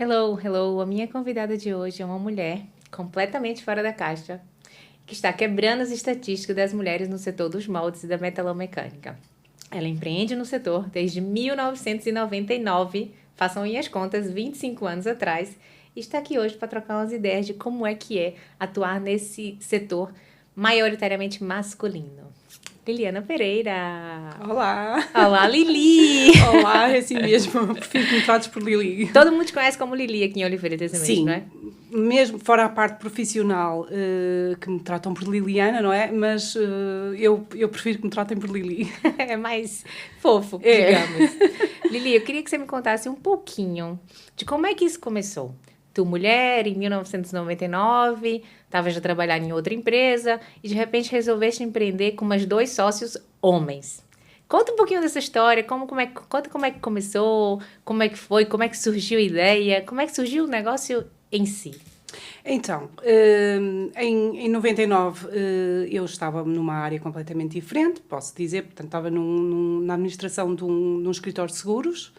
Hello, hello. A minha convidada de hoje é uma mulher completamente fora da caixa, que está quebrando as estatísticas das mulheres no setor dos moldes e da metalomecânica. Ela empreende no setor desde 1999, façam aí as contas, 25 anos atrás, e está aqui hoje para trocar umas ideias de como é atuar nesse setor maioritariamente masculino. Liliana Pereira. Olá! Olá, Lili! Olá, é assim mesmo, prefiro que me trates por Lili. Todo mundo te conhece como Lili aqui em Oliveira das Meias, Sim, não é? mesmo fora a parte profissional, que me tratam por Liliana, não é? Mas eu prefiro que me tratem por Lili. É mais fofo, É. digamos. Lili, eu queria que você me contasse um pouquinho de como é que isso começou. Tu, mulher, em 1999, estava já trabalhando em outra empresa e de repente resolveste empreender com mais dois sócios homens. Conta um pouquinho dessa história, conta como é que começou, como é que foi, como é que surgiu a ideia, como é que surgiu o negócio em si. Então, em 99 eu estava numa área completamente diferente, posso dizer, portanto estava na administração de um escritório de seguros.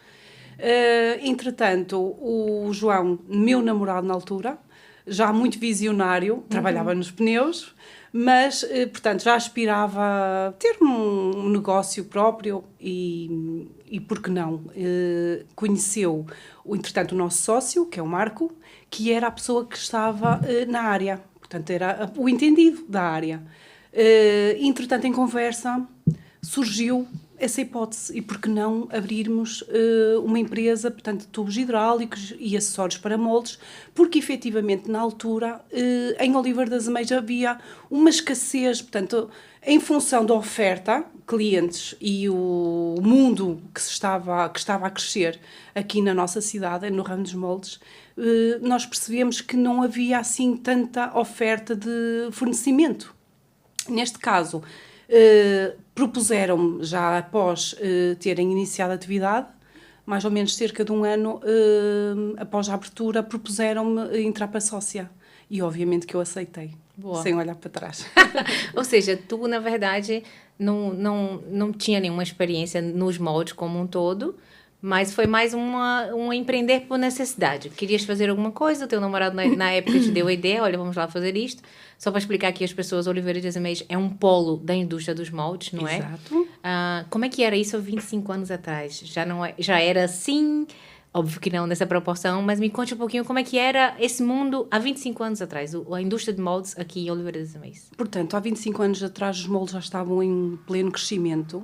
Entretanto, o João, meu namorado na altura, já muito visionário, trabalhava nos pneus, mas, portanto, já aspirava a ter um negócio próprio e por que não? Conheceu, entretanto, o nosso sócio, que é o Marco, que era a pessoa que estava na área, portanto, era o entendido da área. Entretanto, em conversa, surgiu essa hipótese e por que não abrirmos uma empresa, portanto, de tubos hidráulicos e acessórios para moldes, porque efetivamente na altura em Oliveira das Meias havia uma escassez, portanto, em função da oferta, clientes e o mundo que estava a crescer aqui na nossa cidade, no ramo dos moldes, nós percebemos que não havia assim tanta oferta de fornecimento. Neste caso, propuseram-me, já após terem iniciado a atividade, mais ou menos cerca de um ano após a abertura, propuseram-me entrar para sócia. E obviamente que eu aceitei, Boa. sem olhar para trás. Ou seja, tu, na verdade, não tinha nenhuma experiência nos moldes como um todo, mas foi mais um empreender por necessidade. Querias fazer alguma coisa, o teu namorado na época te deu a ideia, olha, vamos lá fazer isto. Só para explicar aqui às pessoas, Oliveira das Meias é um polo da indústria dos moldes, não é? Exato. Como é que era isso há 25 anos atrás? Já era assim? Óbvio que não nessa proporção, mas me conte um pouquinho como é que era esse mundo há 25 anos atrás, a indústria de moldes aqui em Oliveira das Meias. Portanto, há 25 anos atrás os moldes já estavam em pleno crescimento.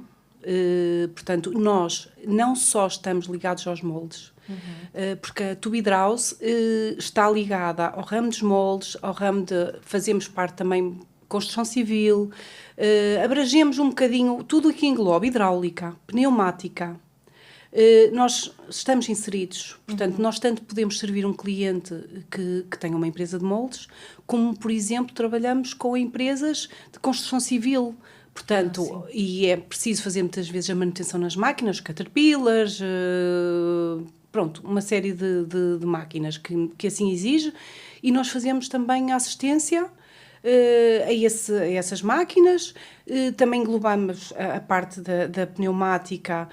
Portanto, nós não só estamos ligados aos moldes, porque a Tubidraus está ligada ao ramo dos moldes, ao ramo de... Fazemos parte também de construção civil, abrangemos um bocadinho tudo o que engloba hidráulica, pneumática. Nós estamos inseridos, portanto, nós tanto podemos servir um cliente que tenha uma empresa de moldes, como, por exemplo, trabalhamos com empresas de construção civil. Portanto, e é preciso fazer muitas vezes a manutenção nas máquinas, caterpillars, pronto, uma série de máquinas que assim exige, e nós fazemos também a assistência a essas máquinas. Também englobamos a parte da pneumática,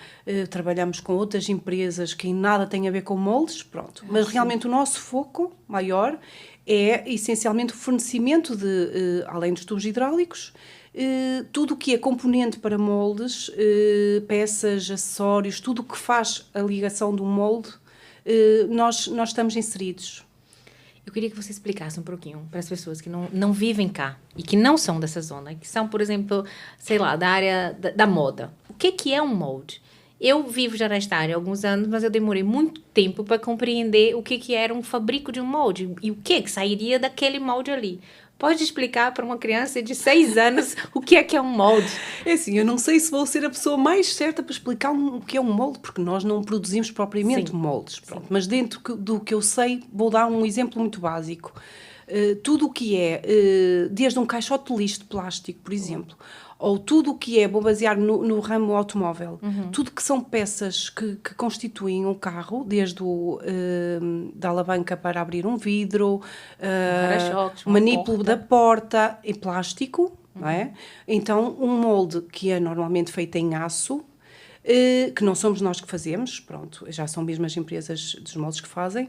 trabalhamos com outras empresas que em nada têm a ver com moldes, pronto. Mas realmente o nosso foco maior é essencialmente o fornecimento de, além dos tubos hidráulicos, tudo o que é componente para moldes, peças, acessórios, tudo o que faz a ligação do molde, nós estamos inseridos. Eu queria que você explicasse um pouquinho para as pessoas que não vivem cá e que não são dessa zona, que são, por exemplo, sei lá, da área da moda. O que é um molde? Eu vivo já nesta área há alguns anos, mas eu demorei muito tempo para compreender o que era um fabrico de um molde e o que sairia daquele molde ali. Pode explicar para uma criança de 6 anos o que é um molde? É assim, eu não sei se vou ser a pessoa mais certa para explicar o que é um molde, porque nós não produzimos propriamente moldes. Pronto. Mas dentro do que eu sei, vou dar um exemplo muito básico. Tudo o que é, desde um caixote de lixo de plástico, por exemplo, ou tudo o que é, vou basear no ramo automóvel, tudo que são peças que constituem um carro, desde da alavanca para abrir um vidro, para-choques, o manípulo da porta, em plástico, não é? Então, um molde que é normalmente feito em aço, que não somos nós que fazemos, pronto, já são mesmo as empresas dos moldes que fazem,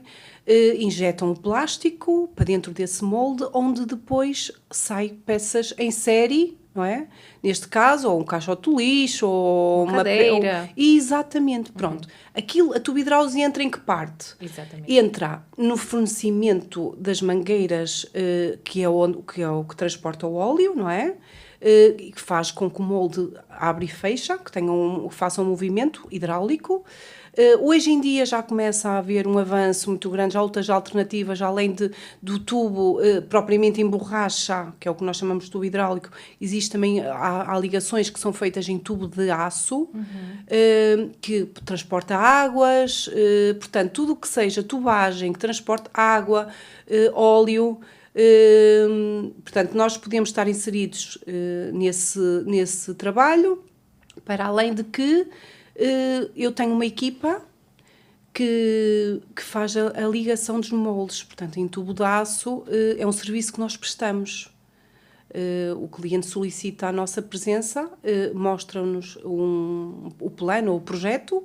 injetam o plástico para dentro desse molde, onde depois sai peças em série, não é? Neste caso, ou um caixote de lixo, ou uma cadeira. Exatamente, pronto. Aquilo, a tubo hidráulica entra em que parte? Exatamente. Entra no fornecimento das mangueiras, que é o que transporta o óleo, não é? Que faz com que o molde abra e fecha, que faça um movimento hidráulico. Hoje em dia já começa a haver um avanço muito grande, já outras alternativas, além do tubo propriamente em borracha, que é o que nós chamamos de tubo hidráulico, existe também, há ligações que são feitas em tubo de aço, que transporta águas, portanto, tudo o que seja tubagem que transporte água, óleo. Portanto, nós podemos estar inseridos nesse trabalho, para além de que eu tenho uma equipa que faz a ligação dos moldes, portanto, em tubo de aço, é um serviço que nós prestamos. O cliente solicita a nossa presença, mostra-nos o plano ou o projeto,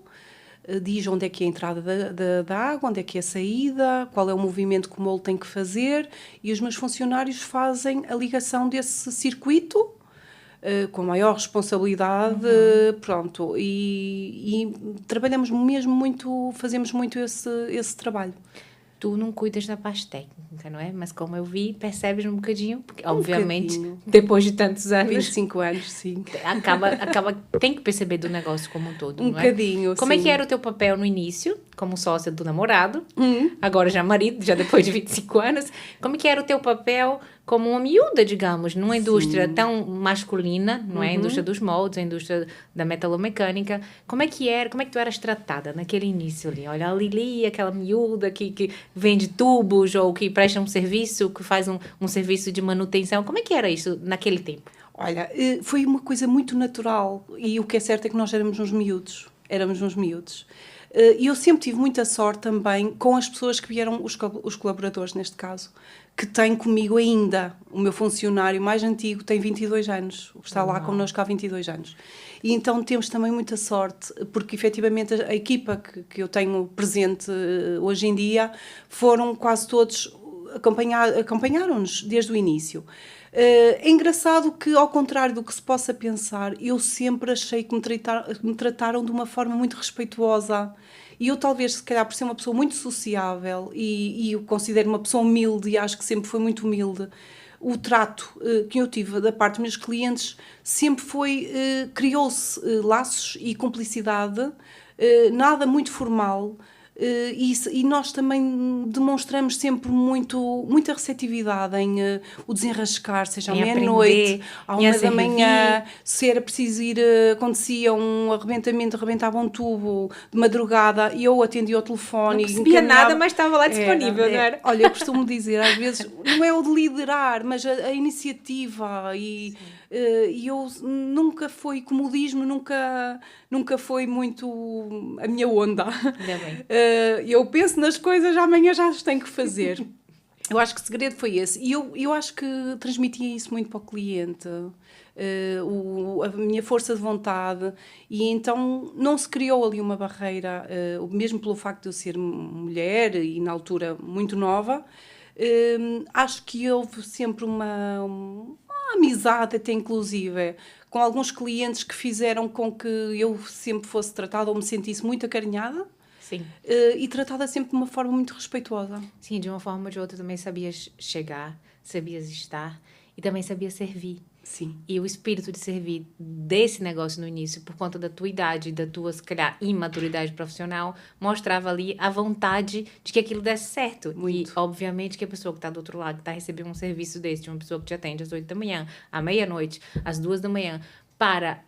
diz onde é que é a entrada da água, onde é que é a saída, qual é o movimento que o molde tem que fazer, e os meus funcionários fazem a ligação desse circuito com maior responsabilidade, pronto, e trabalhamos mesmo muito, fazemos muito esse trabalho. Tu não cuidas da parte técnica, não é? Mas como eu vi, percebes um bocadinho, porque obviamente, bocadinho. Depois de tantos anos... 25 anos, sim. Tem que perceber do negócio como um todo, não é? Bocadinho, Como sim. é que era o teu papel no início, como sócia do namorado, agora já marido, já depois de 25 anos, como é que era o teu papel como uma miúda, digamos, numa indústria tão masculina, não é? A indústria dos moldes, a indústria da metalomecânica. Como é que tu eras tratada naquele início ali? Olha, a Lili, aquela miúda que vende tubos ou que presta um serviço, que faz um serviço de manutenção. Como é que era isso naquele tempo? Olha, foi uma coisa muito natural, e o que é certo é que nós éramos uns miúdos. E eu sempre tive muita sorte também com as pessoas que vieram, os colaboradores neste caso, que têm comigo ainda. O meu funcionário mais antigo tem 22 anos, está lá connosco há 22 anos. E então temos também muita sorte, porque efetivamente a equipa que eu tenho presente hoje em dia foram quase todos, acompanharam-nos desde o início. É engraçado que, ao contrário do que se possa pensar, eu sempre achei que me trataram de uma forma muito respeituosa. E eu, talvez, se calhar, por ser uma pessoa muito sociável e eu considero uma pessoa humilde, e acho que sempre foi muito humilde, o trato que eu tive da parte dos meus clientes sempre criou-se laços e cumplicidade, nada muito formal. E nós também demonstramos sempre muita receptividade em o desenrascar, seja à meia-noite, à 1 da manhã, se era preciso ir, acontecia um arrebentamento, arrebentava um tubo de madrugada e eu atendia ao telefone. Não percebia nada, mas estava lá disponível, não era? Olha, eu costumo dizer, às vezes, não é o de liderar, mas a iniciativa e eu nunca foi comodismo, nunca foi muito a minha onda. Ainda bem. Eu penso nas coisas, amanhã já as tenho que fazer. Eu acho que o segredo foi esse. E eu acho que transmitia isso muito para o cliente, a minha força de vontade. E então não se criou ali uma barreira, mesmo pelo facto de eu ser mulher e na altura muito nova. Acho que houve sempre uma amizade, até inclusive, com alguns clientes que fizeram com que eu sempre fosse tratada ou me sentisse muito acarinhada. Sim. E tratada sempre de uma forma muito respeituosa. Sim, de uma forma ou de outra também sabias chegar, sabias estar e também sabias servir. Sim. E o espírito de servir desse negócio no início, por conta da tua idade e da tua, se calhar, imaturidade profissional, mostrava ali a vontade de que aquilo desse certo. Muito. E, obviamente, que a pessoa que está do outro lado, que está recebendo um serviço desse, de uma pessoa que te atende às 8 da manhã, à meia-noite, às 2 da manhã, para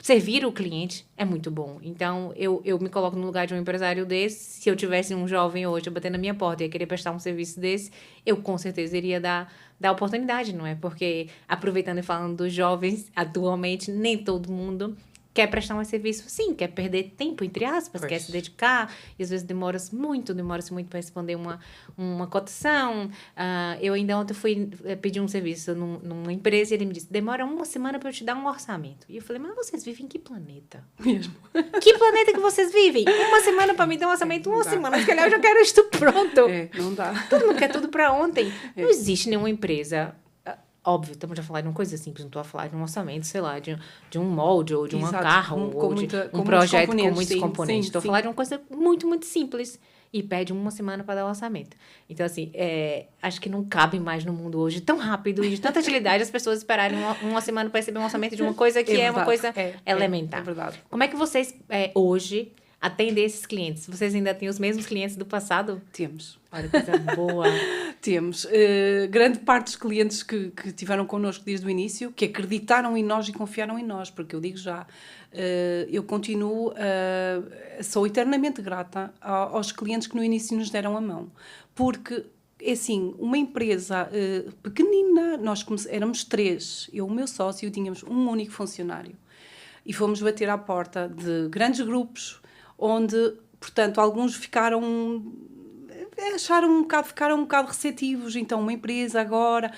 servir o cliente, é muito bom. Então, eu me coloco no lugar de um empresário desse. Se eu tivesse um jovem hoje a bater na minha porta e querer prestar um serviço desse, eu com certeza iria dar oportunidade, não é? Porque, aproveitando e falando dos jovens, atualmente, nem todo mundo quer prestar um serviço, sim, quer perder tempo, entre aspas, quer se dedicar, e às vezes demora-se muito para responder uma cotação. Eu ainda ontem fui pedir um serviço numa empresa e ele me disse, demora 1 semana para eu te dar um orçamento. E eu falei, mas vocês vivem em que planeta? Mesmo. Que planeta que vocês vivem? 1 semana para me dar um orçamento, 1 semana, se calhar eu já quero isto pronto. Não dá. Todo mundo quer tudo para ontem. Não existe nenhuma empresa... Óbvio, estamos a falar de uma coisa simples, não estou a falar de um orçamento, sei lá, de um molde, ou de um carro, ou de um projeto com muitos componentes. Estou a falar de uma coisa muito, muito simples. E pede 1 semana para dar o orçamento. Então, assim, acho que não cabe mais no mundo hoje, tão rápido e de tanta agilidade, as pessoas esperarem uma semana para receber um orçamento de uma coisa que é uma coisa elementar. É verdade. Como é que vocês, hoje, atendem esses clientes? Vocês ainda têm os mesmos clientes do passado? Temos. Olha, coisa boa. Temos. Grande parte dos clientes que estiveram connosco desde o início, que acreditaram em nós e confiaram em nós, porque eu digo já, eu continuo, sou eternamente grata aos clientes que no início nos deram a mão, porque, é assim, uma empresa pequenina, nós éramos 3, eu, o meu sócio, tínhamos um único funcionário, e fomos bater à porta de grandes grupos, onde, portanto, alguns ficaram um bocado receptivos. Então, uma empresa agora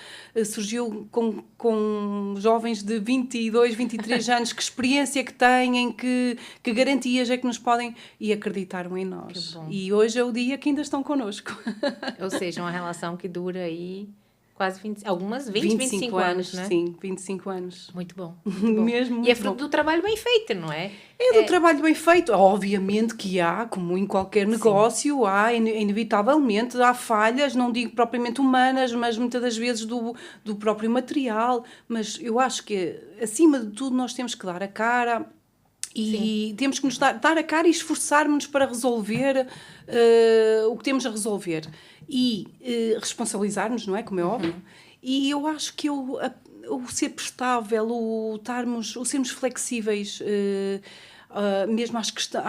surgiu com jovens de 22, 23 anos, que experiência que têm, que garantias é que nos podem... E acreditaram em nós. E hoje é o dia que ainda estão connosco. Ou seja, uma relação que dura aí... Quase 25 anos, né? Sim, 25 anos. Muito bom. Muito bom. Mesmo muito e é fruto do trabalho bem feito, não é? É do trabalho bem feito. Obviamente que há, como em qualquer negócio, há, inevitavelmente, há falhas, não digo propriamente humanas, mas muitas das vezes do próprio material. Mas eu acho que, acima de tudo, nós temos que dar a cara... E temos que nos dar a cara e esforçarmos-nos para resolver o que temos a resolver. E responsabilizar-nos, não é? Como é óbvio. E eu acho que o ser prestável, o sermos flexíveis, mesmo à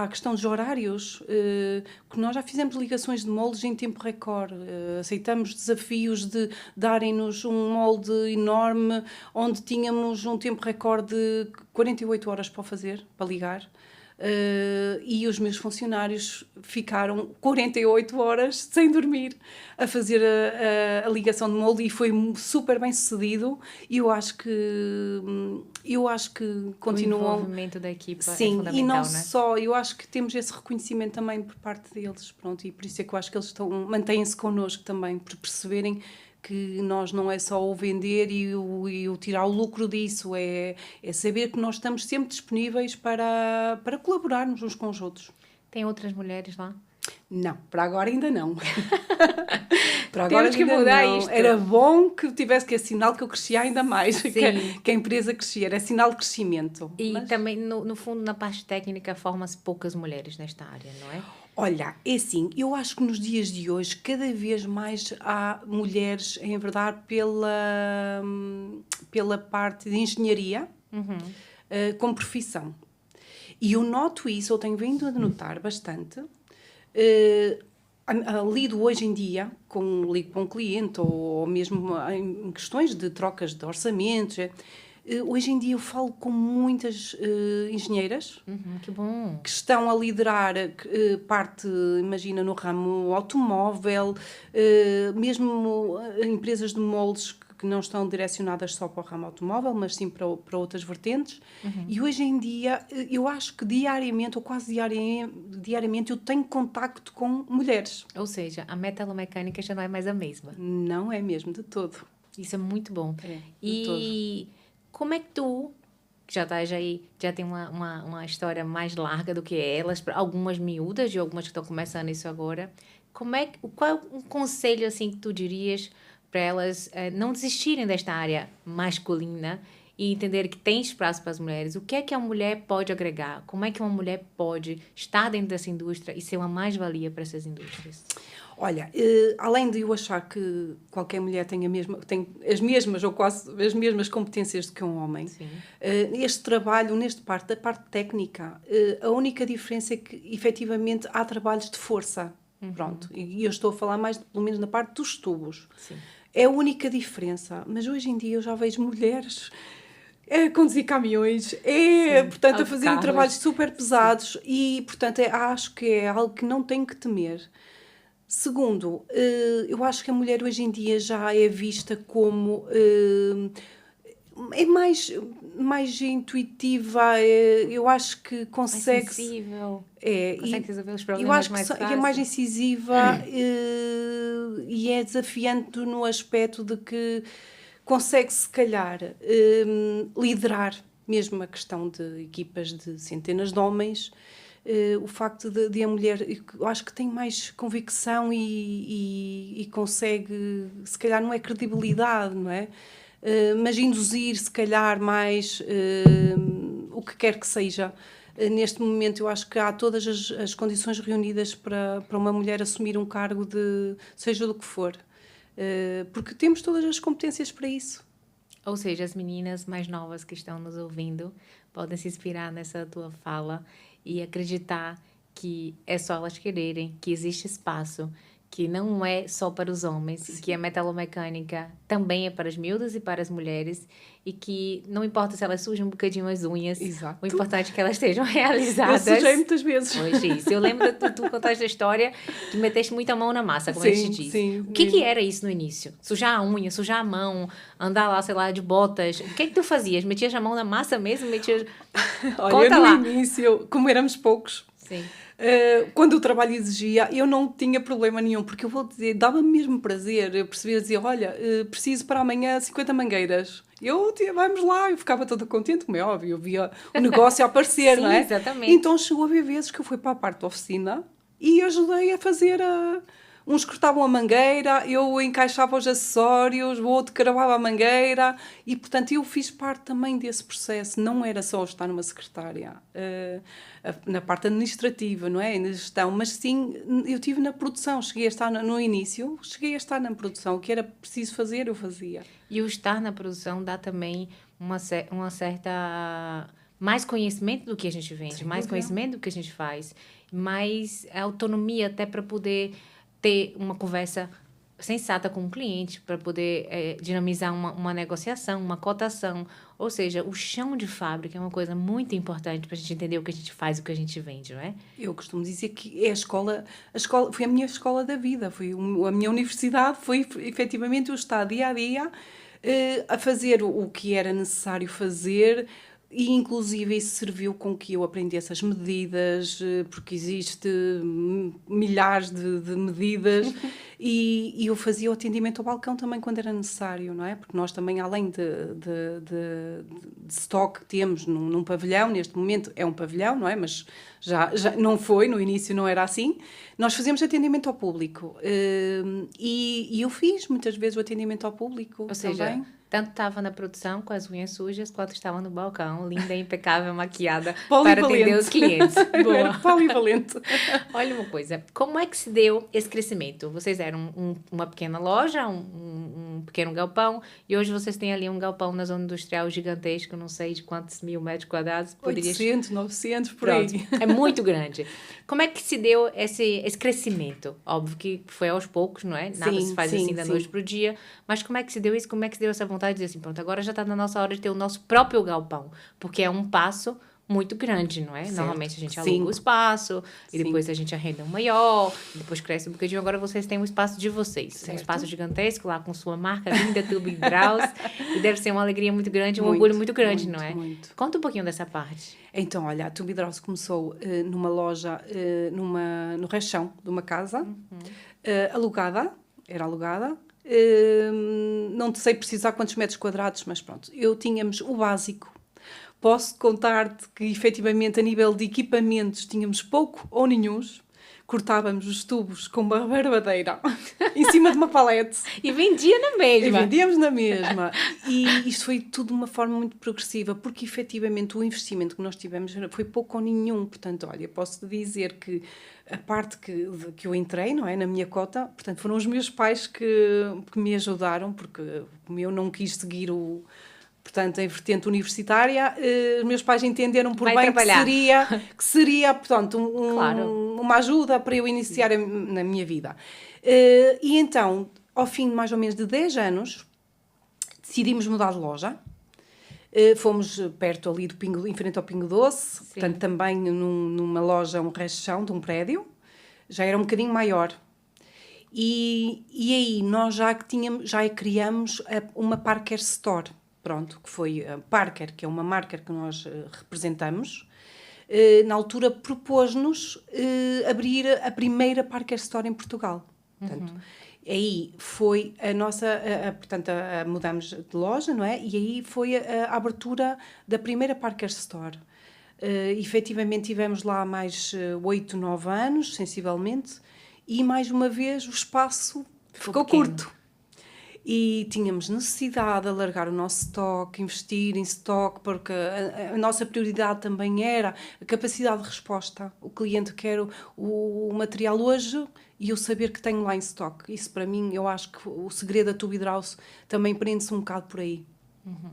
questão dos horários, que nós já fizemos ligações de moldes em tempo recorde, aceitamos desafios de darem-nos um molde enorme, onde tínhamos um tempo recorde de 48 horas para fazer, para ligar. E os meus funcionários ficaram 48 horas sem dormir a fazer a ligação de molde, e foi super bem sucedido. E eu acho que continuam... O envolvimento da equipa é fundamental, e não, né? só, eu acho que temos esse reconhecimento também por parte deles, pronto, e por isso é que eu acho que eles mantêm-se connosco também, por perceberem que nós não é só o vender e o tirar o lucro disso, é saber que nós estamos sempre disponíveis para colaborarmos uns com os outros. Tem outras mulheres lá? Não, para agora ainda não. Para agora temos que mudar isto. Era bom que tivesse, que é sinal que eu crescia ainda mais, que a empresa crescia, era sinal de crescimento. E também, no fundo, na parte técnica, formam-se poucas mulheres nesta área, não é? Olha, é assim, eu acho que nos dias de hoje cada vez mais há mulheres a enverdar pela parte de engenharia como profissão. E eu noto isso, eu tenho vindo a notar bastante. Lido hoje em dia, lido com um cliente, ou mesmo em questões de trocas de orçamentos. Hoje em dia eu falo com muitas engenheiras que bom. Que estão a liderar parte, imagina, no ramo automóvel, mesmo empresas de moldes que não estão direcionadas só para o ramo automóvel, mas sim para outras vertentes. E hoje em dia, eu acho que diariamente, ou quase diariamente, eu tenho contacto com mulheres. Ou seja, a metalomecânica já não é mais a mesma. Não é mesmo, de todo. Isso é muito bom. De todo. Como é que tu, que já tem uma história mais larga do que elas, algumas miúdas e algumas que estão começando isso agora, qual é um conselho assim que tu dirias para elas não desistirem desta área masculina e entender que tem espaço para as mulheres? O que é que a mulher pode agregar? Como é que uma mulher pode estar dentro dessa indústria e ser uma mais-valia para essas indústrias? Olha, além de eu achar que qualquer mulher tem as mesmas ou quase as mesmas competências do que um homem, este trabalho, da parte técnica, a única diferença é que, efetivamente, há trabalhos de força. Pronto. E eu estou a falar mais, pelo menos, na parte dos tubos. Sim. É a única diferença. Mas hoje em dia eu já vejo mulheres É conduzir caminhões, portanto, a fazer trabalhos super pesados e, portanto, acho que é algo que não tenho que temer. Segundo, eu acho que a mulher hoje em dia já é vista como é mais intuitiva, eu acho que consegue. Mais sensível. É, Consegue resolver os eu problemas acho que mais é mais fácil. incisiva e é desafiante no aspecto de que consegue, se calhar, liderar mesmo a questão de equipas de centenas de homens. O facto de a mulher, eu acho que tem mais convicção e consegue, se calhar não é credibilidade, não é? Mas induzir, se calhar, mais o que quer que seja. Neste momento, eu acho que há todas as condições reunidas para uma mulher assumir um cargo de seja do que for. Porque temos todas as competências para isso. Ou seja, as meninas mais novas que estão nos ouvindo podem se inspirar nessa tua fala e acreditar que é só elas quererem, que existe espaço, que não é só para os homens, que a metalomecânica também é para as miúdas e para as mulheres, e que não importa se elas sujam um bocadinho as unhas, Exato. o importante é que elas estejam realizadas. Eu sujei muitas vezes. Hoje isso. Eu lembro de tu contaste a história que meteste muita mão na massa, como a gente disse. Sim. O que era isso no início? Sujar a unha, sujar a mão, andar lá, sei lá, de botas. O que tu fazias? Metias a mão na massa mesmo? Olha, no início, como éramos poucos, sim. Quando o trabalho exigia, eu não tinha problema nenhum, porque eu vou dizer, dava-me mesmo prazer. Eu percebia, dizer, olha, preciso para amanhã 50 mangueiras. Vamos lá, eu ficava toda contente, como é óbvio, eu via o negócio a aparecer, Sim, não é? Exatamente. Então chegou a haver vezes que eu fui para a parte da oficina e ajudei a fazer uns cortavam a mangueira, eu encaixava os acessórios, o outro cravava a mangueira e, portanto, eu fiz parte também desse processo. Não era só estar numa secretária, na parte administrativa, não é? Na gestão, mas sim, eu estive na produção, cheguei a estar no início, cheguei a estar na produção, o que era preciso fazer, eu fazia. E o estar na produção dá também uma certa... mais conhecimento do que a gente vende, mais conhecimento do que a gente faz, mais autonomia até para poder ter uma conversa sensata com o cliente, para poder dinamizar uma negociação, uma cotação. Ou seja, o chão de fábrica é uma coisa muito importante para a gente entender o que a gente faz e o que a gente vende, não é? Eu costumo dizer que a escola foi a minha escola da vida, foi a minha universidade, foi efetivamente eu estar dia a dia a fazer o que era necessário fazer. E, inclusive, isso serviu com que eu aprendesse as medidas, porque existe milhares de medidas, e eu fazia o atendimento ao balcão também quando era necessário, não é? Porque nós também, além de stock que temos num pavilhão, neste momento é um pavilhão, não é? Mas já não foi, no início não era assim, nós fazíamos atendimento ao público. E eu fiz muitas vezes o atendimento ao público. Ou seja, também. Tanto estava na produção com as unhas sujas, quanto estava no balcão, linda, impecável, maquiada, Polivalente. para atender os clientes. Boa. Polivalente. Olha uma coisa, como é que se deu esse crescimento? Vocês eram uma pequena loja, um pequeno galpão, e hoje vocês têm ali um galpão na zona industrial gigantesco, não sei de quantos 1000 metros quadrados. 800, 900, por aí. É muito grande. Como é que se deu esse crescimento? Óbvio que foi aos poucos, não é? Nada se faz assim da noite pro dia. Mas como é que se deu isso? Como é que se deu essa vontade de dizer assim, pronto, agora já está na nossa hora de ter o nosso próprio galpão? Porque é um passo muito grande, não é? Certo. Normalmente a gente aluga o espaço, e depois a gente arrenda um maior, e depois cresce um bocadinho. Agora vocês têm um espaço de vocês. Certo. Um espaço gigantesco, lá com sua marca linda, Tubidraus. E deve ser uma alegria muito grande, um orgulho muito grande, não é? Muito. Conta um pouquinho dessa parte. Então, olha, a Tubidraus começou numa loja, no rechão de uma casa, alugada, era alugada. Não sei precisar quantos metros quadrados, mas pronto, tínhamos o básico. Posso contar-te que, efetivamente, a nível de equipamentos, tínhamos pouco ou nenhuns. Cortávamos os tubos com uma barbadeira em cima de uma palete. E vendia na mesma. E vendíamos na mesma. E isto foi tudo de uma forma muito progressiva, porque, efetivamente, o investimento que nós tivemos foi pouco ou nenhum. Portanto, olha, posso dizer que a parte que eu entrei, não é, na minha cota, portanto, foram os meus pais que me ajudaram, porque como eu não quis seguir portanto, em vertente universitária, os meus pais entenderam por bem que seria portanto, uma ajuda para eu iniciar na minha vida. E então, ao fim de mais ou menos de 10 anos, decidimos mudar de loja. Fomos perto ali em frente ao Pingo Doce, Sim. portanto também numa loja, um resto-chão de um prédio, já era um bocadinho maior. E aí nós já criamos uma Parker Store, pronto, que foi a Parker, que é uma marca que nós representamos. Na altura propôs-nos abrir a primeira Parker Store em Portugal. Portanto, aí foi a nossa, portanto, mudamos de loja, não é? E aí foi a abertura da primeira Parker Store. Efetivamente tivemos lá mais 8, 9 anos, sensivelmente, e mais uma vez o espaço ficou curto. E tínhamos necessidade de alargar o nosso estoque, investir em estoque, porque a nossa prioridade também era a capacidade de resposta. O cliente quer o material hoje e eu saber que tenho lá em estoque. Isso, para mim, eu acho que o segredo da Tube Hidrauce também prende-se um bocado por aí.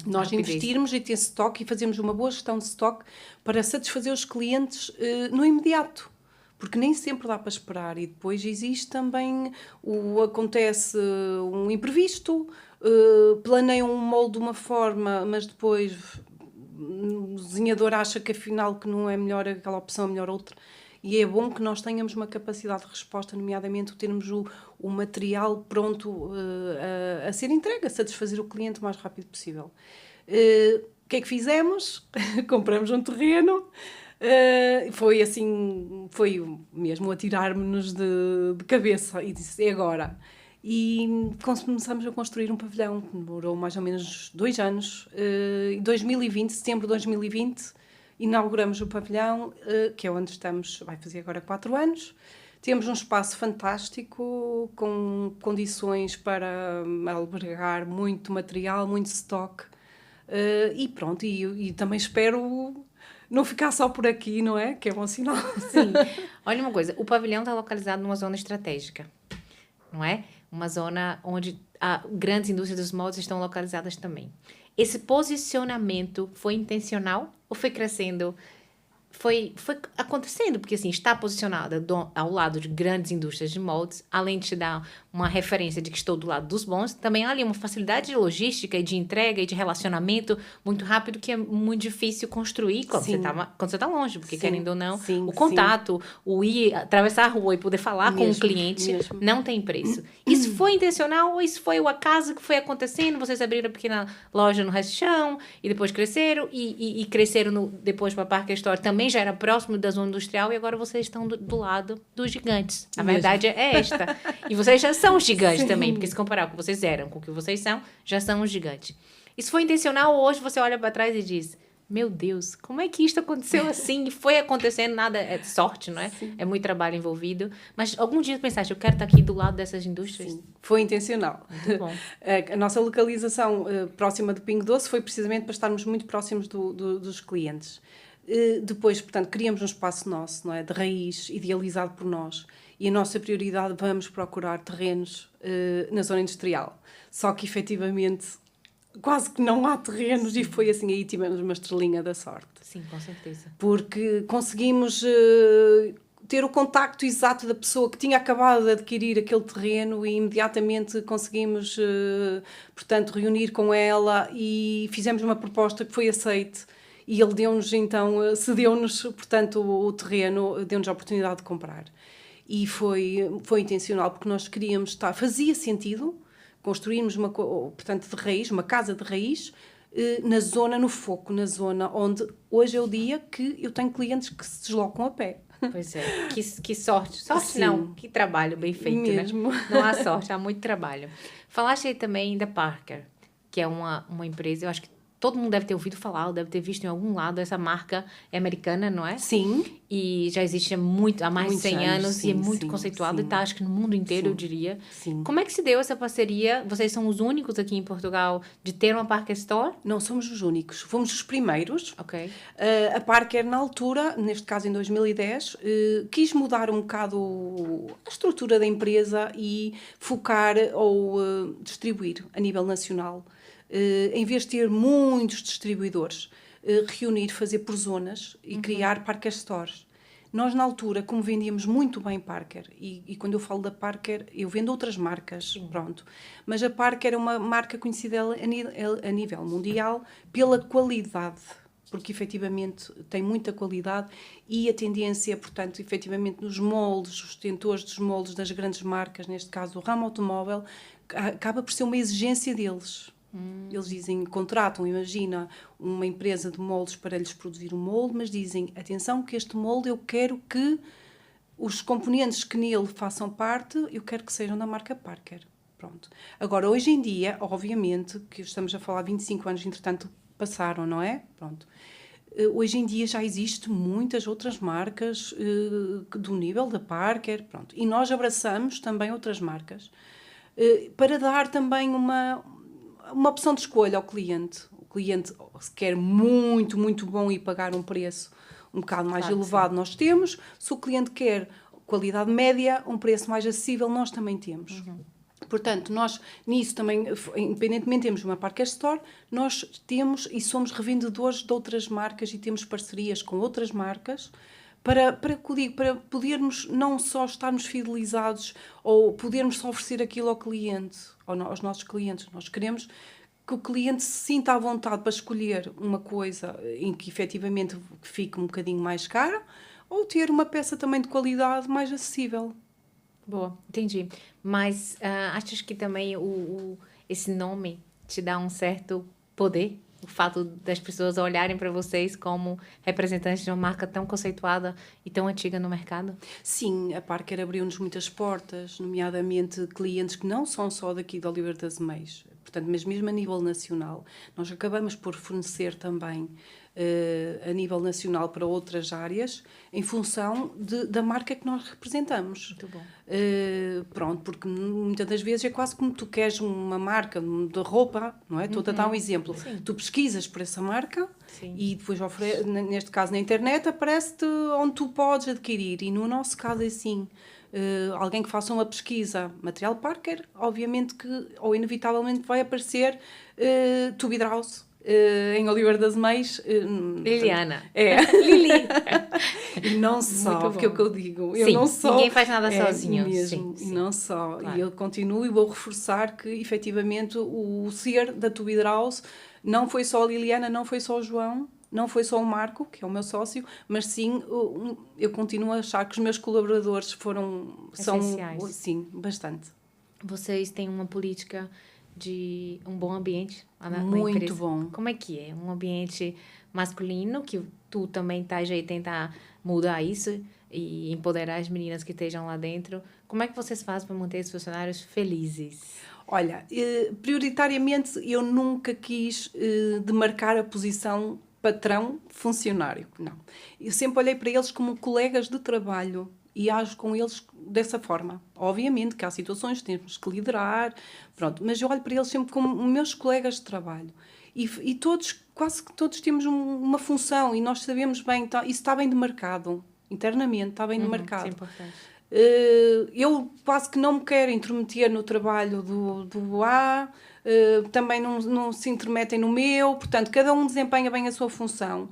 Nós investirmos e ter estoque e fazermos uma boa gestão de estoque para satisfazer os clientes no imediato. Porque nem sempre dá para esperar e depois existe também, acontece um imprevisto, planeia um molde de uma forma, mas depois o desenhador acha que afinal que não é melhor aquela opção, é melhor outra. E é bom que nós tenhamos uma capacidade de resposta, nomeadamente termos o material pronto a ser entregue, a satisfazer o cliente o mais rápido possível. O que é que fizemos? Compramos um terreno. Foi assim, foi mesmo atirar-me-nos de cabeça e disse, é agora. E começamos a construir um pavilhão, que demorou mais ou menos 2 anos. Em 2020, setembro de 2020, inauguramos o pavilhão, que é onde estamos, vai fazer agora 4 anos. Temos um espaço fantástico, com condições para albergar muito material, muito estoque. E pronto, e também espero não ficar só por aqui, não é? Que é bom sinal. Sim. Olha uma coisa, o pavilhão está localizado numa zona estratégica, não é? Uma zona onde grandes indústrias dos moldes estão localizadas também. Esse posicionamento foi intencional ou foi crescendo? Foi acontecendo, porque assim, está posicionada ao lado de grandes indústrias de moldes, além de te dar uma referência de que estou do lado dos bons, também há ali uma facilidade de logística e de entrega e de relacionamento muito rápido que é muito difícil construir quando você está longe, porque querendo ou não, o contato, o ir, atravessar a rua e poder falar com o cliente não tem preço. Isso foi intencional ou isso foi o acaso que foi acontecendo? Vocês abriram a pequena loja no Resto-Chão e depois cresceram e cresceram depois para a Parker Store também já era próximo da zona industrial e agora vocês estão do lado dos gigantes. A verdade é esta. E vocês já são gigantes também, porque se comparar com o que vocês eram, com o que vocês são, já são os gigantes. Isso foi intencional ou hoje você olha para trás e diz, meu Deus, como é que isto aconteceu assim? E foi acontecendo, nada é sorte, não é? Sim. É muito trabalho envolvido. Mas algum dia pensaste, eu quero estar aqui do lado dessas indústrias? Sim, foi intencional. Muito bom. A nossa localização próxima do Pingo Doce foi precisamente para estarmos muito próximos dos clientes. Depois, portanto, criamos um espaço nosso, não é? De raiz, idealizado por nós. E a nossa prioridade, vamos procurar terrenos na zona industrial. Só que, efetivamente, quase que não há terrenos. Sim. E foi assim, aí tivemos uma estrelinha da sorte. Sim, com certeza. Porque conseguimos ter o contacto exato da pessoa que tinha acabado de adquirir aquele terreno e imediatamente conseguimos, portanto, reunir com ela e fizemos uma proposta que foi aceite. E ele deu-nos, então, cedeu-nos, portanto, o terreno, deu-nos a oportunidade de comprar. E foi intencional, porque nós queríamos estar... Fazia sentido construirmos, portanto, de raiz, uma casa de raiz, na zona, no foco, na zona onde hoje é o dia que eu tenho clientes que se deslocam a pé. Pois é, que sorte. Sorte não, que trabalho bem feito, mesmo. Né? Não há sorte, há muito trabalho. Falaste aí também da Parker, que é uma empresa, eu acho que todo mundo deve ter ouvido falar, ou deve ter visto em algum lado, essa marca é americana, não é? Sim. E já existe há mais de 100 anos sim, e é muito conceituado e está, acho que no mundo inteiro, eu diria. Sim. Como é que se deu essa parceria? Vocês são os únicos aqui em Portugal de ter uma Parker Store? Não somos os únicos, fomos os primeiros. Ok. A Parker, na altura, neste caso em 2010, quis mudar um bocado a estrutura da empresa e focar ou distribuir a nível nacional. Em vez de ter muitos distribuidores, reunir, fazer por zonas e criar Parker Stores. Nós, na altura, como vendíamos muito bem Parker, e quando eu falo da Parker, eu vendo outras marcas, pronto, mas a Parker é uma marca conhecida a nível mundial pela qualidade, porque efetivamente tem muita qualidade e a tendência, portanto, efetivamente nos moldes, os detentores dos moldes das grandes marcas, neste caso o ramo automóvel, acaba por ser uma exigência deles. Eles dizem, contratam, imagina, uma empresa de moldes para lhes produzir um molde, mas dizem, atenção que este molde eu quero que os componentes que nele façam parte, eu quero que sejam da marca Parker. Pronto. Agora, hoje em dia, obviamente, que estamos a falar 25 anos, entretanto, passaram, não é? Pronto. Hoje em dia já existem muitas outras marcas do nível da Parker, pronto. E nós abraçamos também outras marcas para dar também uma opção de escolha ao cliente. O cliente, se quer muito, muito bom e pagar um preço um bocado mais elevado, nós temos. Se o cliente quer qualidade média, um preço mais acessível, nós também temos. Portanto, nós nisso também, independentemente temos uma Parker Store, nós temos e somos revendedores de outras marcas e temos parcerias com outras marcas para podermos não só estarmos fidelizados ou podermos só oferecer aquilo ao cliente, aos nossos clientes. Nós queremos que o cliente se sinta à vontade para escolher uma coisa em que efetivamente fique um bocadinho mais cara ou ter uma peça também de qualidade mais acessível. Boa, entendi. Mas achas que também esse nome te dá um certo poder? O fato das pessoas olharem para vocês como representantes de uma marca tão conceituada e tão antiga no mercado? Sim, a Parker abriu-nos muitas portas, nomeadamente clientes que não são só daqui de Oliveira das Meias, portanto, mas mesmo a nível nacional. Nós acabamos por fornecer também a nível nacional para outras áreas, em função da marca que nós representamos. Muito bom. Pronto, porque muitas das vezes é quase como tu queres uma marca de roupa, não é? Estou a dar um exemplo. Sim. Tu pesquisas por essa marca. Sim. E depois, neste caso na internet, aparece-te onde tu podes adquirir. E no nosso caso é assim. Alguém que faça uma pesquisa material Parker, obviamente que, ou inevitavelmente, vai aparecer Tubi Draus. Em Oliveira das Meias. Liliana. Lili. E não só, porque é o que eu digo. Eu Sim, não só. ninguém faz nada sozinho. Mesmo, sim. E não só. Claro. E eu continuo e vou reforçar que, efetivamente, o ser da Tubi Draus não foi só a Liliana, não foi só o João, não foi só o Marco, que é o meu sócio, mas sim, eu continuo a achar que os meus colaboradores são essenciais. Sim, bastante. Vocês têm uma política de um bom ambiente na Muito empresa? bom. Como é que é? Um ambiente masculino, que tu também estás aí tentar mudar isso e empoderar as meninas que estejam lá dentro. Como é que vocês fazem para manter os funcionários felizes? Olha, prioritariamente eu nunca quis demarcar a posição patrão-funcionário, não. Eu sempre olhei para eles como colegas de trabalho e ajo com eles dessa forma. Obviamente que há situações que temos que liderar, pronto, mas eu olho para eles sempre como meus colegas de trabalho. E todos, quase que todos temos uma função e nós sabemos bem, isso está bem demarcado, internamente está bem demarcado. Isso é importante. Eu quase que não me quero intrometer no trabalho do A, também não se intrometem no meu, portanto, cada um desempenha bem a sua função.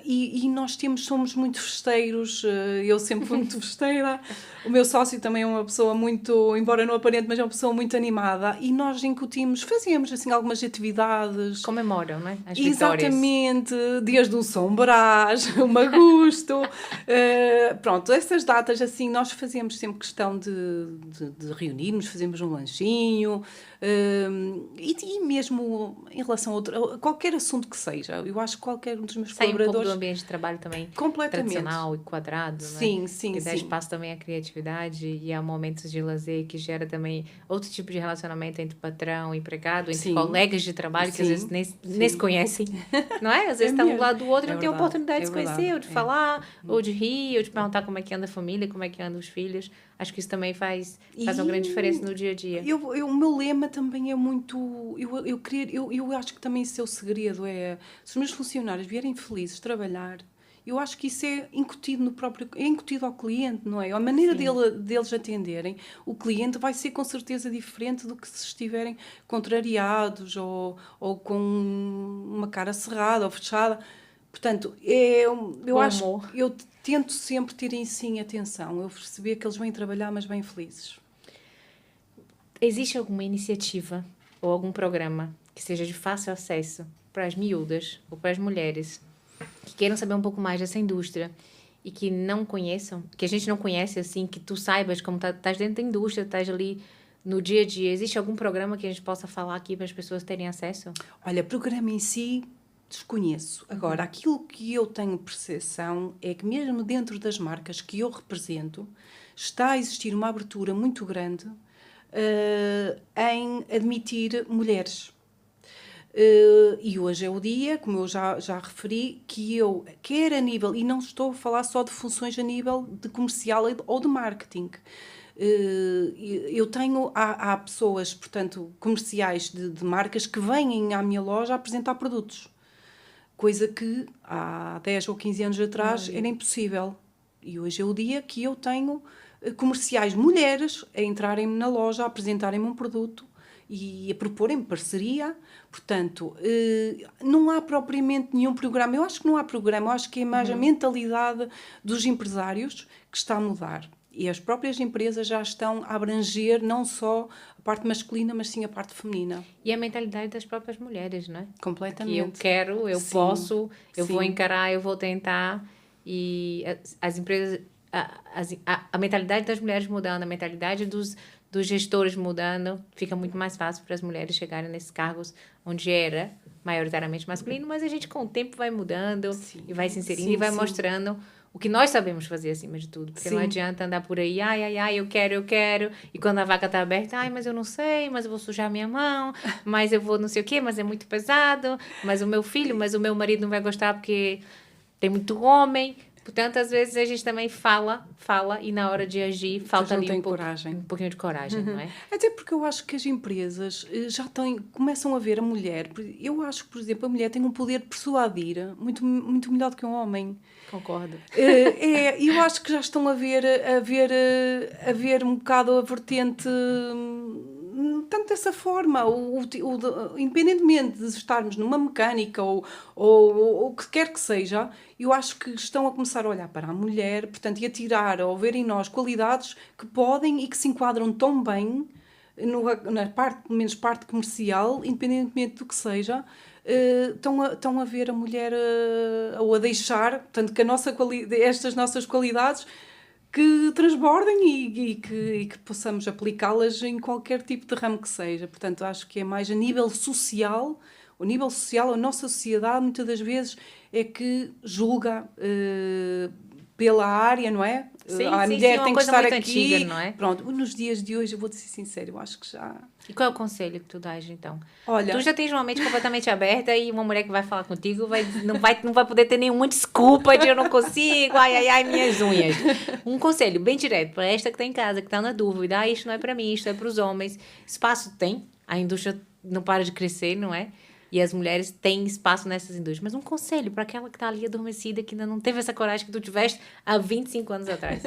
E nós somos muito festeiros, eu sempre fui muito festeira, o meu sócio também é uma pessoa muito, embora não aparente, mas é uma pessoa muito animada, e nós fazíamos assim algumas atividades. Comemoram, não é? As Exatamente, dias do São Brás, o Magusto, pronto, essas datas assim, nós fazíamos sempre questão de reunirmos, fazíamos um lanchinho, e mesmo em relação a qualquer assunto que seja, eu acho que qualquer um dos meus colaboradores... Sai um pouco do ambiente de trabalho também tradicional e quadrado, sim, né? Sim, que dá sim. espaço também à criatividade e a momentos de lazer, que gera também outro tipo de relacionamento entre patrão e empregado, entre colegas de trabalho, que às vezes nem se conhecem, não é? Às vezes estão um lado do outro e não tem oportunidade de se conhecer, ou de falar, ou de rir, ou de perguntar como é que anda a família, como é que andam os filhos. Acho que isso também faz uma grande diferença no dia a dia. O meu lema também é muito... Eu acho que também esse é o segredo, se os meus funcionários vierem felizes trabalhar, eu acho que isso é incutido ao cliente, não é? A maneira deles atenderem o cliente vai ser com certeza diferente do que se estiverem contrariados ou com uma cara cerrada ou fechada. Portanto, eu acho, eu tento sempre ter em si atenção, eu perceber que eles vêm trabalhar, mas bem felizes. Existe alguma iniciativa ou algum programa que seja de fácil acesso para as miúdas ou para as mulheres que queiram saber um pouco mais dessa indústria e que não conheçam, que a gente não conhece, assim, que tu saibas como estás dentro da indústria, estás ali no dia a dia? Existe algum programa que a gente possa falar aqui para as pessoas terem acesso? Olha, programa em si desconheço. Agora, aquilo que eu tenho percepção é que mesmo dentro das marcas que eu represento, está a existir uma abertura muito grande em admitir mulheres. E hoje é o dia, como eu já referi, que eu, quer a nível, e não estou a falar só de funções a nível de comercial ou de marketing, eu tenho, há pessoas, portanto, comerciais de marcas que vêm à minha loja a apresentar produtos, coisa que há 10 ou 15 anos atrás era impossível. E hoje é o dia que eu tenho comerciais mulheres a entrarem na loja, a apresentarem-me um produto e a proporem-me parceria. Portanto, não há propriamente nenhum programa. Eu acho que não há programa, eu acho que é mais a mentalidade dos empresários que está a mudar. E as próprias empresas já estão a abranger não só a parte masculina, mas sim a parte feminina. E a mentalidade das próprias mulheres, não é? Completamente. Que eu quero, eu posso, eu vou encarar, eu vou tentar. E as empresas... A mentalidade das mulheres mudando, a mentalidade dos gestores mudando, fica muito mais fácil para as mulheres chegarem nesses cargos onde era maioritariamente masculino, mas a gente com o tempo vai mudando e vai se inserindo e vai mostrando o que nós sabemos fazer acima de tudo. Porque não adianta andar por aí, eu quero, e quando a vaca tá aberta, mas eu não sei, mas eu vou sujar minha mão, mas eu vou não sei o quê, mas é muito pesado, mas o meu filho, mas o meu marido não vai gostar porque tem muito homem. Portanto, às vezes a gente também fala e na hora de agir falta ali um pouquinho de coragem, não é? Até porque eu acho que as empresas começam a ver a mulher. Eu acho que, por exemplo, a mulher tem um poder de persuadir muito, muito melhor do que um homem. Concordo. Eu acho que já estão a ver um bocado a vertente... tanto dessa forma, independentemente de estarmos numa mecânica ou o que quer que seja, eu acho que estão a começar a olhar para a mulher, portanto, e a tirar ou ver em nós qualidades que podem e que se enquadram tão bem na parte, pelo menos parte comercial, independentemente do que seja, estão a ver a mulher ou a deixar, portanto, que estas nossas qualidades que transbordem e que possamos aplicá-las em qualquer tipo de ramo que seja. Portanto, acho que é mais a nível social. O nível social, a nossa sociedade, muitas das vezes, é que julga pela área, não é? A mulher tem que estar aqui. Antiga, não é? Pronto, nos dias de hoje, eu vou-te ser sincero, eu acho que já... E qual é o conselho que tu dás, então? Olha, tu já tens uma mente completamente aberta e uma mulher que vai falar contigo não vai poder ter nenhuma desculpa de eu não consigo, minhas unhas. Um conselho bem direto para esta que está em casa, que está na dúvida, isto não é para mim, isto é para os homens. Espaço tem, a indústria não para de crescer, não é? E as mulheres têm espaço nessas indústrias. Mas um conselho para aquela que está ali adormecida, que ainda não teve essa coragem que tu tiveste há 25 anos atrás.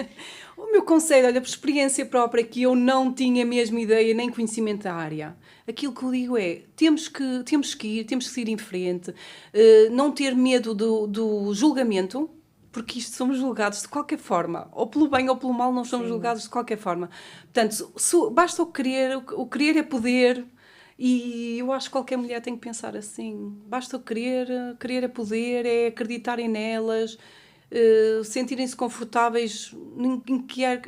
O meu conselho, olha, por experiência própria, que eu não tinha a mesma ideia nem conhecimento da área. Aquilo que eu digo é, temos que ir em frente, não ter medo do julgamento, porque isto somos julgados de qualquer forma. Ou pelo bem ou pelo mal, não somos julgados de qualquer forma. Portanto, basta o querer é poder... E eu acho que qualquer mulher tem que pensar assim. Basta querer é poder, é acreditarem nelas, sentirem-se confortáveis.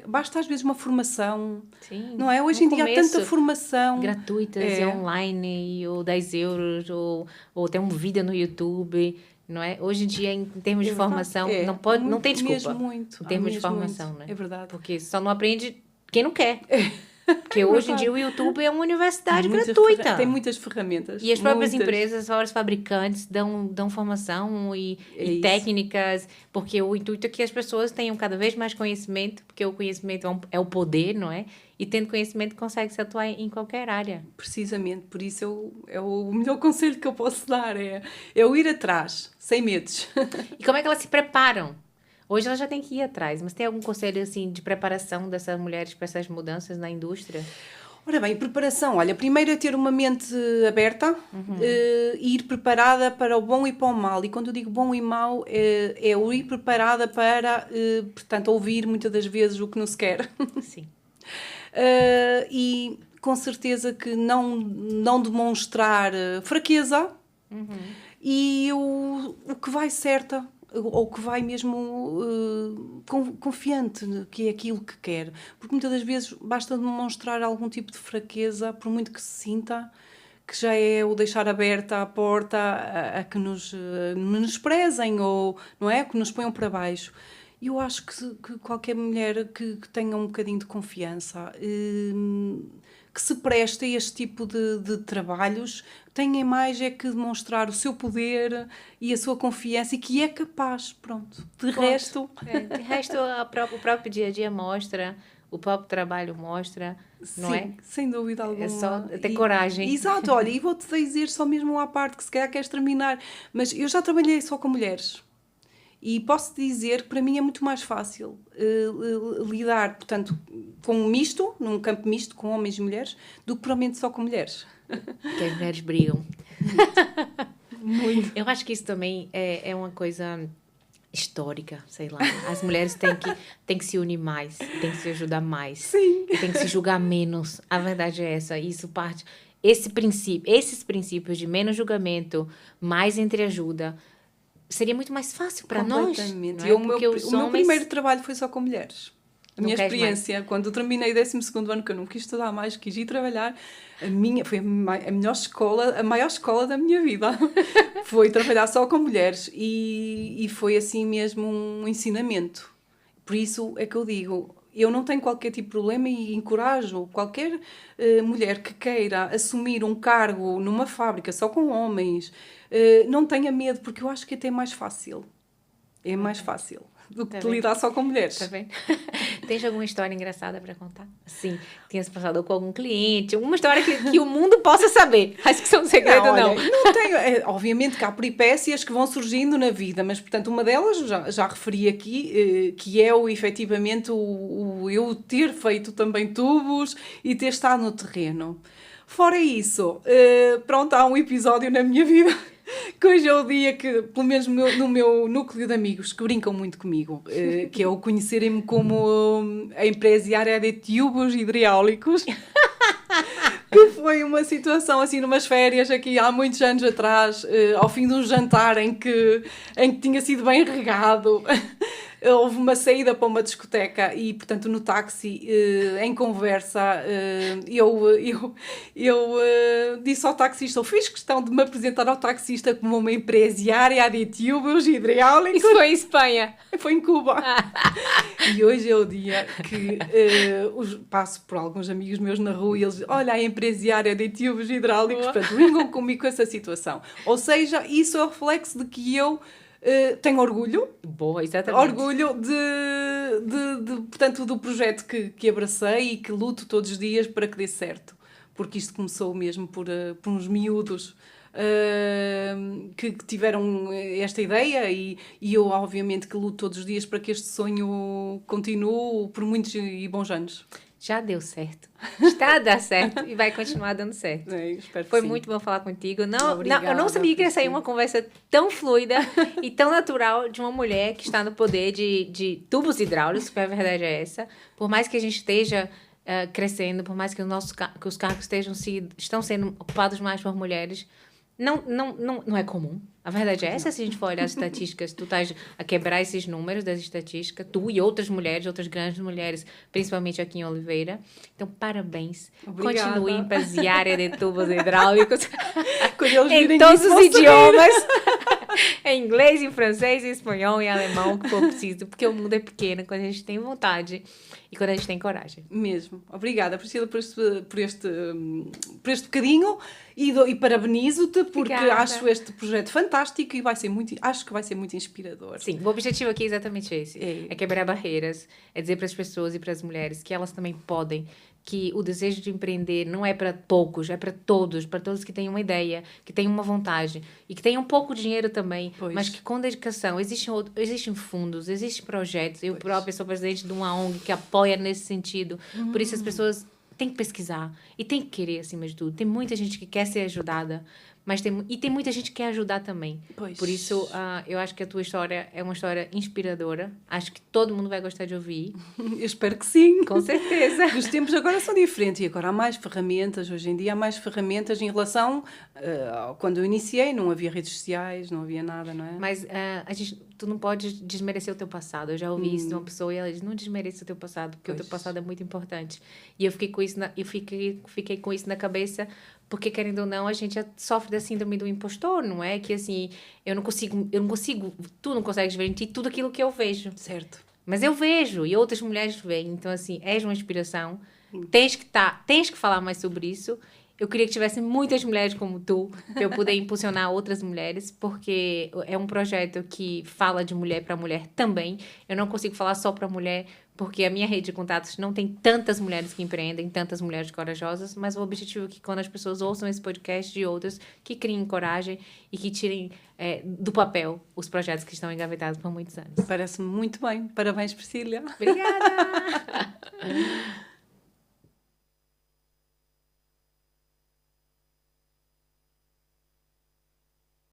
Basta às vezes uma formação. Sim, não é? Hoje em dia há tanta formação. Gratuitas e online, ou 10 euros, ou tem um vídeo no YouTube. Não é? Hoje em dia, em termos de formação, não tem desculpa. Mesmo muito. Em termos de formação, né? É verdade. Porque só não aprende quem não quer. Porque hoje em dia o YouTube é uma universidade gratuita. Tem muitas ferramentas. E as próprias empresas, os fabricantes dão formação e técnicas, porque o intuito é que as pessoas tenham cada vez mais conhecimento, porque o conhecimento é o poder, não é? E tendo conhecimento consegue-se atuar em qualquer área. Precisamente, por isso é o melhor conselho que eu posso dar, é o ir atrás, sem medos. E como é que elas se preparam? Hoje ela já tem que ir atrás, mas tem algum conselho assim, de preparação dessas mulheres para essas mudanças na indústria? Ora bem, preparação. Olha, primeiro é ter uma mente aberta e ir preparada para o bom e para o mal. E quando eu digo bom e mau, é eu ir preparada para, portanto, ouvir muitas das vezes o que não se quer. Sim. E com certeza que não demonstrar fraqueza e o que vai certa. Ou que vai mesmo confiante que é aquilo que quer. Porque muitas das vezes basta demonstrar algum tipo de fraqueza, por muito que se sinta, que já é o deixar aberta a porta a que nos menosprezem ou, não é? Que nos ponham para baixo. E eu acho que qualquer mulher que tenha um bocadinho de confiança, que se preste a este tipo de trabalhos, tem mais é que demonstrar o seu poder e a sua confiança e que é capaz, pronto. De resto... De resto, o próprio dia a dia mostra, o próprio trabalho mostra, não Sim, é? sem dúvida alguma. É só ter coragem. Exato, olha, e vou-te dizer só mesmo à parte, que se calhar queres terminar, mas eu já trabalhei só com mulheres. E posso dizer que para mim é muito mais fácil lidar, portanto, com um misto, num campo misto, com homens e mulheres, do que propriamente só com mulheres. Que as mulheres brigam. Muito. Eu acho que isso também é uma coisa histórica, sei lá. As mulheres têm que se unir mais, têm que se ajudar mais. Sim. Têm que se julgar menos. A verdade é essa. Isso parte... Esses princípios de menos julgamento, mais entreajuda, seria muito mais fácil para nós. Completamente. Não é? E o Porque meu primeiro trabalho foi só com mulheres. A Não minha queres experiência, quando eu terminei o 12º ano, que eu não quis estudar mais, quis ir trabalhar, foi a melhor escola, a maior escola da minha vida. Foi trabalhar só com mulheres e foi assim mesmo um ensinamento. Por isso é que eu digo, eu não tenho qualquer tipo de problema e encorajo qualquer mulher que queira assumir um cargo numa fábrica só com homens, não tenha medo, porque eu acho que até é mais fácil. É mais fácil do que lidar só com mulheres. Tá vendo? Tens alguma história engraçada para contar? Assim, tenha se passado com algum cliente, alguma história que o mundo possa saber. Acho que isso é um segredo, não. Não tenho. Obviamente que há peripécias que vão surgindo na vida, mas, portanto, uma delas já referi aqui, que é efetivamente o eu ter feito também tubos e ter estado no terreno. Fora isso, pronto, há um episódio na minha vida que hoje é o dia que, pelo menos no meu núcleo de amigos, que brincam muito comigo, que é o conhecerem-me como a empresária de tubos hidráulicos. Que foi uma situação assim, numas férias aqui há muitos anos atrás, ao fim de um jantar em que tinha sido bem regado. Houve uma saída para uma discoteca e, portanto, no táxi, em conversa, eu disse ao taxista, eu fiz questão de me apresentar ao taxista como uma empresária de tubos hidráulicos. Isso foi em Espanha. Foi em Cuba. E hoje é o dia que passo por alguns amigos meus na rua e eles dizem, olha, a empresária de tubos hidráulicos, portanto, brincam comigo com essa situação. Ou seja, isso é o reflexo de que eu tenho orgulho. Boa, exatamente. Orgulho portanto, do projeto que abracei e que luto todos os dias para que dê certo. Porque isto começou mesmo por uns miúdos que tiveram esta ideia e eu, obviamente, que luto todos os dias para que este sonho continue por muitos e bons anos. Já deu certo. Está a dar certo e vai continuar dando certo. Espero que Foi sim. muito bom falar contigo. Obrigada, Eu não sabia que ia sair uma conversa tão fluida e tão natural de uma mulher que está no poder de tubos hidráulicos, que a verdade é essa. Por mais que a gente esteja crescendo, por mais que que os cargos estão sendo ocupados mais por mulheres, não é comum. A verdade é essa, se a gente for olhar as estatísticas, tu estás a quebrar esses números das estatísticas, tu e outras mulheres, outras grandes mulheres, principalmente aqui em Oliveira. Então, parabéns. Obrigada. Continue empresária de tubos hidráulicos em todos os idiomas. Em inglês, em francês, em espanhol, em alemão, o que for preciso. Porque o mundo é pequeno quando a gente tem vontade e quando a gente tem coragem. Mesmo. Obrigada, Priscila, por este bocadinho e parabenizo-te porque acho este projeto fantástico e acho que vai ser muito inspirador. Sim, o objetivo aqui é exatamente esse. É quebrar barreiras, é dizer para as pessoas e para as mulheres que elas também podem, que o desejo de empreender não é para poucos, é para todos que têm uma ideia, que têm uma vontade e que têm um pouco de dinheiro também, mas que com dedicação, existem fundos, existem projetos. Eu própria sou presidente de uma ONG que apoia nesse sentido. Por isso as pessoas tem que pesquisar e tem que querer, acima de tudo. Tem muita gente que quer ser ajudada, mas tem muita gente que quer ajudar também. Pois. Por isso, eu acho que a tua história é uma história inspiradora. Acho que todo mundo vai gostar de ouvir. Eu espero que sim. Com certeza. Os tempos agora são diferentes e agora há mais ferramentas. Hoje em dia há mais ferramentas em relação... quando eu iniciei não havia redes sociais, não havia nada, não é? Mas tu não pode desmerecer o teu passado. Eu já ouvi isso de uma pessoa e ela diz, não desmereça o teu passado, porque o teu passado é muito importante. E eu fiquei com isso fiquei com isso na cabeça, porque, querendo ou não, a gente sofre da síndrome do impostor, não é? Que, assim, eu não consigo, tu não consegues ver em ti tudo aquilo que eu vejo. Certo. Mas eu vejo, e outras mulheres veem. Então, assim, és uma inspiração. Tens que falar mais sobre isso. Eu queria que tivesse muitas mulheres como tu, para eu poder impulsionar outras mulheres, porque é um projeto que fala de mulher para mulher também. Eu não consigo falar só para mulher, porque a minha rede de contatos não tem tantas mulheres que empreendem, tantas mulheres corajosas, mas o objetivo é que quando as pessoas ouçam esse podcast de outras, que criem coragem e que tirem do papel os projetos que estão engavetados por muitos anos. Parece-me muito bem. Parabéns, Priscila. Obrigada!